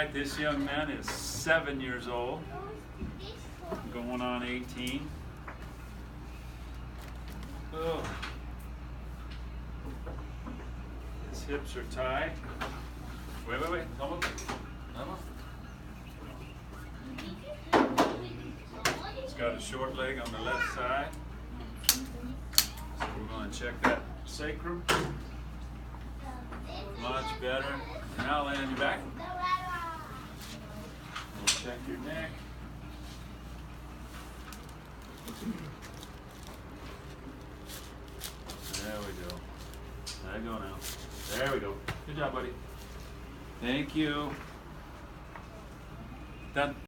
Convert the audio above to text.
This young man is 7 years old, going on 18. Oh. His hips are tight. Wait. Come on. He's got a short leg on the left side. So we're going to check that sacrum. Much better. Now lay on your back. We'll check your neck. There we go. There you go now. There we go. Good job, buddy. Thank you. Done.